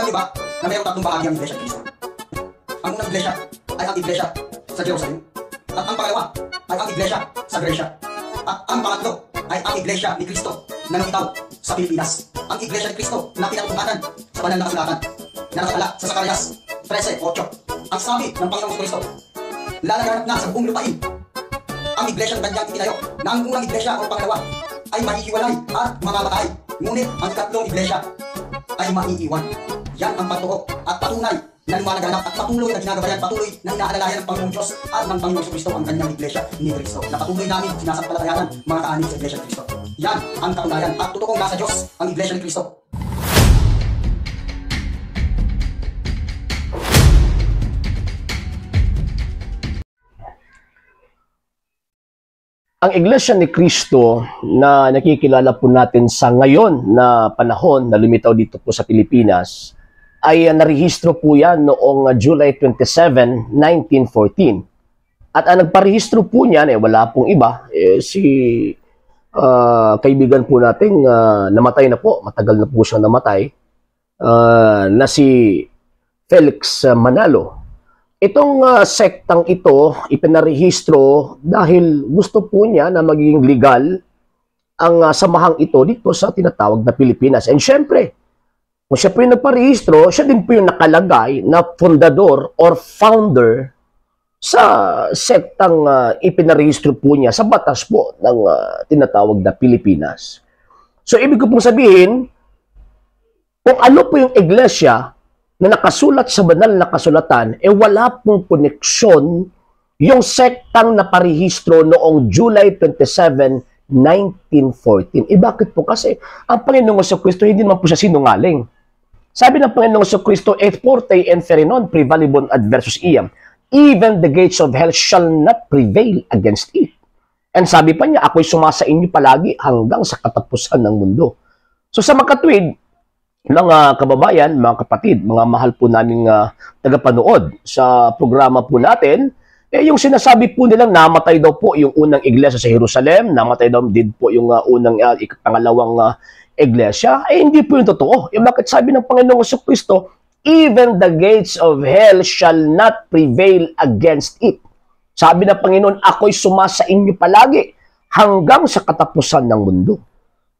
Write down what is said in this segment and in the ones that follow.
niyo ba na mayroong tatlong bahagi ang Iglesia ni Cristo? Ang unang Iglesia ay ang Iglesia sa Jerusalem. At ang pangalawa ay ang Iglesia sa Grecia. At ang pangatlo ay ang Iglesia ni Cristo na nakitaw sa Pilipinas. Ang Iglesia ni Cristo na pinatunghanan sa banal na kasulatan na nakatala sa Zacarias 13:8. Ang sabi ng Panginoong Cristo, lalaganap na sa buong lupain ang Iglesia ng kanyang itinayo, na ang unang Iglesia o pangalawa ay mahihiwalay at mamamatay. Ngunit ang ikatlong Iglesia ay maiiwan. Yan ang pagtuo at patunay na lumalaganap at patuloy na ginagabayan, patuloy na inaalalayan ng Panginoong Diyos at ng Panginoong Kristo ang kanyang Iglesia ni Cristo. Na patuloy namin sinasapalatayanan mga kaanib sa Iglesia ni Cristo. Yan ang katunayan at totoong nasa Diyos ang Iglesia ni Cristo. Ang Iglesia ni Cristo na nakikilala po natin sa ngayon na panahon na lumitaw dito po sa Pilipinas ay narehistro po yan noong July 27, 1914. At ang nagparehistro po niyan, wala pong iba, si kaibigan po natin namatay na po, matagal na po siya namatay, na si Felix Manalo. Itong sektang ito, ipinarehistro dahil gusto po niya na maging legal ang samahang ito dito sa tinatawag na Pilipinas. And syempre, kung siya po yung nagparehistro, siya din po yung nakalagay na fundador or founder sa sektang ipinarehistro po niya sa batas po ng tinatawag na Pilipinas. So, ibig ko pong sabihin, kung ano po yung iglesia na nakasulat sa banal na kasulatan, wala pong koneksyon yung sektang naparehistro noong July 27, 1914. Bakit po? Kasi ang Panginoong Jesucristo hindi naman po siya sinungaling. Sabi ng Panginoong Jesucristo, et forte inferi non prevalebant adversus iam, even the gates of hell shall not prevail against it. And sabi pa niya, ako'y sumasa inyo palagi hanggang sa katapusan ng mundo. So sa makatwid, mga kababayan, mga kapatid, mga mahal po naming tagapanood sa programa po natin, yung sinasabi po nilang namatay daw po yung unang iglesia sa Jerusalem, namatay daw din po yung unang pangalawang iglesia, hindi po yung totoo. Yung bakit sabi ng Panginoong Jesucristo, even the gates of hell shall not prevail against it. Sabi ng Panginoon, ako'y sumasa inyo palagi hanggang sa katapusan ng mundo.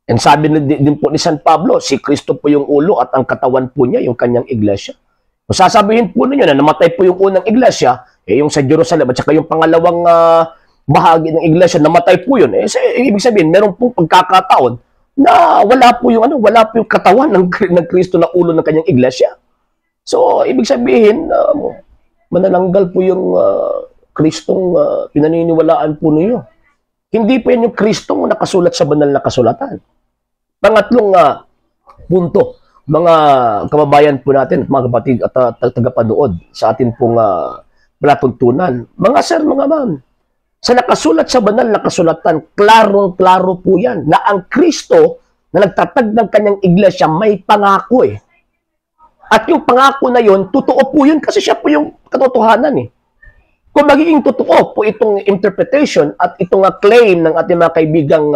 And sabi din po ni San Pablo, si Kristo po yung ulo at ang katawan po niya, yung kanyang iglesia. Kung sasabihin po ninyo na namatay po yung unang iglesia, yung sa Jerusalem, at saka yung pangalawang bahagi ng iglesia, namatay po yun. Ibig sabihin, meron pong pagkakataon na wala po yung katawan ng Kristo na ulo ng kanyang iglesia. So, ibig sabihin, manananggal po yung Kristong pinaniniwalaan po ninyo. Hindi po yan yung Kristong nakasulat sa banal na kasulatan. Pangatlong punto, mga kababayan po natin, mga kapatid at tagapanood sa atin pong palatuntunan. Mga sir, mga ma'am, sa nakasulat sa banal na kasulatan, klarong-klaro po yan na ang Kristo na nagtatag ng kanyang iglesia may pangako eh. At yung pangako na yun, totoo po yun kasi siya po yung katotohanan eh. Kung magiging totoo po itong interpretation at itong claim ng ating mga kaibigang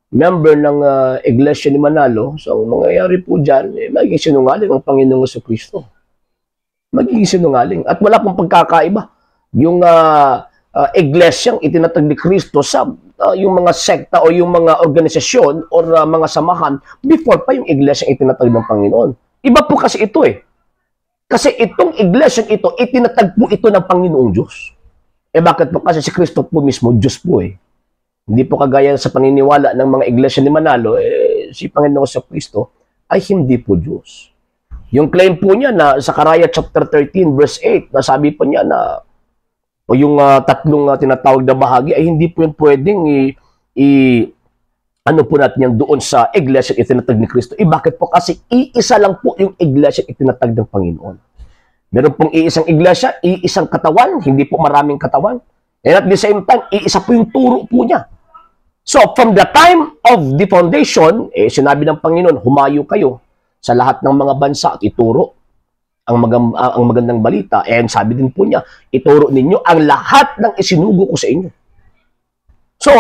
member ng Iglesia ni Manalo, so ang mangyayari po dyan, magiging sinungaling ang Panginoong Jesucristo. Magiging sinungaling. At wala pong pagkakaiba. Yung iglesyang itinatag ni Kristo sa yung mga sekta o yung mga organisasyon o mga samahan before pa yung iglesyang itinatag ng Panginoon. Iba po kasi ito eh. Kasi itong iglesia ito, itinatag po ito ng Panginoong Diyos. Bakit po? Kasi si Kristo po mismo, Diyos po eh. Hindi po kagaya sa paniniwala ng mga iglesia ni Manalo, si Panginoong sa Kristo ay hindi po Diyos. Yung claim po niya na sa Zacarias chapter 13 verse 8, nasabi po niya na o yung tatlong tinatawag na bahagi ay hindi po yun pwedeng ano po natin yan doon sa iglesia itinatag ni Kristo. Bakit po? Kasi iisa lang po yung iglesia itinatag ng Panginoon. Meron pong iisang iglesia, iisang katawan, hindi po maraming katawan. And at the same time, iisa po yung turo po niya. So, from the time of the foundation, sinabi ng Panginoon, humayo kayo sa lahat ng mga bansa at ituro ang magandang balita. And sabi din po niya, ituro ninyo ang lahat ng isinugo ko sa inyo. So,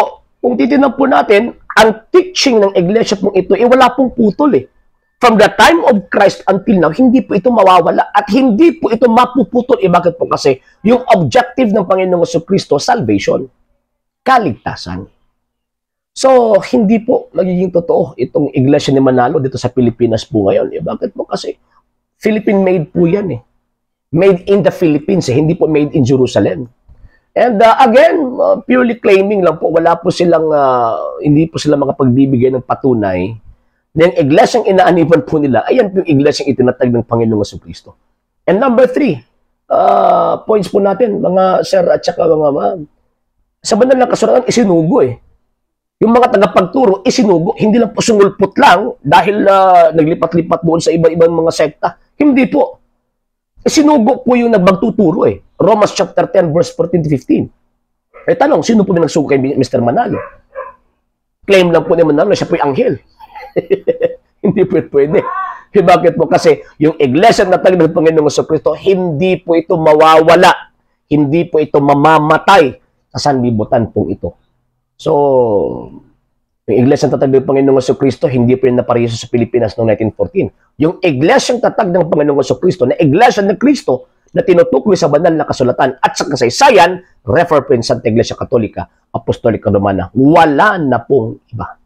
kung titignan po natin, ang teaching ng iglesia pong ito, wala pong putol eh. from the time of Christ until now, hindi po ito mawawala at hindi po ito mapuputol. Bakit po? Kasi yung objective ng Panginoong Jesucristo, salvation, kaligtasan. So, hindi po magiging totoo itong Iglesia ni Manalo dito sa Pilipinas po ngayon. Bakit po? Kasi Philippine-made po yan eh. Made in the Philippines, hindi po made in Jerusalem. And again, purely claiming lang po, wala po silang, hindi po sila makapagbibigay ng patunay na yung iglesyang inaaniban po nila, ayan po yung iglesyang itinatag ng Panginoong Jesucristo. And number 3, points po natin, mga sir at saka mga ma'am, sa banal na kasulatan, isinugo eh. Yung mga tagapagturo, isinugo, hindi lang po sumulpot lang dahil naglipat-lipat doon sa iba-ibang mga sekta. Hindi po. Isinugo po yung nagbagtuturo eh. Romans chapter 10 verse 14 to 15. Eh tanong, sino po na nagsugo kay Mr. Manalo? Claim lang po ni Manalo na siya po yung anghel. Hindi po pwede. Bakit po? Kasi yung iglesia na tag ng Panginoong Jesucristo, hindi po ito mawawala. Hindi po ito mamamatay sa sanlibutan pong ito. So, yung iglesia na tatag ng Panginoong Jesucristo, hindi po rin naparehiso sa Pilipinas noong 1914. Yung iglesia tatag ng Panginoong Jesucristo, na iglesia ng Kristo, na tinutukoy sa banal na kasulatan at sa kasaysayan, refer po in Santa Iglesia Katolika, Apostolika Romana. Wala na pong iba.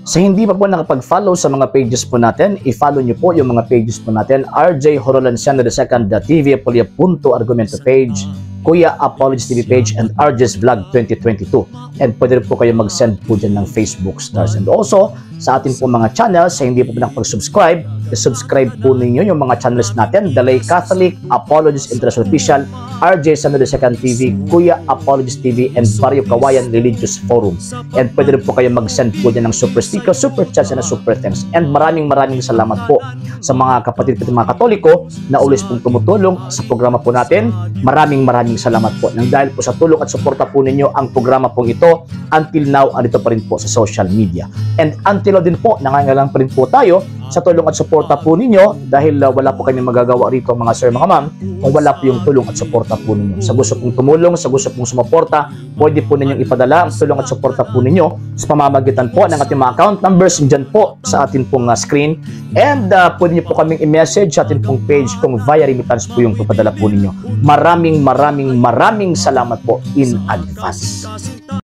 Sa hindi pa po nakapag-follow sa mga pages po natin, i-follow nyo po yung mga pages po natin, RJ Horolanciano II, TV Apolia Punto Argumento page, Kuya Apologist TV page, and RJ's Vlog 2022. And pwede rin po kayo mag-send po dyan ng Facebook stars. And also, sa ating po mga channels, sa hindi po nakapag-subscribe, i-subscribe po ninyo yung mga channels natin, The Lay Catholic, Apologist International Official, RJ Sano II TV, Kuya Apologist TV, and Barrio Kawayan Religious Forum. And pwede rin po kayo mag-send po dyan ng super sticker, super chats, and super thanks. And maraming salamat po sa mga kapatid at mga Katoliko na always pong tumutulong sa programa po natin. Maraming salamat po. Nang dahil po sa tulong at suporta po ninyo, ang programa pong ito, until now, andito pa rin po sa social media. And until now din po, nangangailangan pa rin po tayo sa tulong at suporta po ninyo dahil wala po kami magagawa rito mga sir, mga ma'am, kung wala po yung tulong at suporta po ninyo. Sa gusto pong tumulong, sa gusto pong sumuporta, pwede po ninyong ipadala ang tulong at suporta po ninyo sa pamamagitan po ng ating mga account numbers dyan po sa ating pong screen. And pwede nyo po kaming i-message sa ating pong page kung via remittance po yung ipadala po ninyo. Maraming salamat po in advance.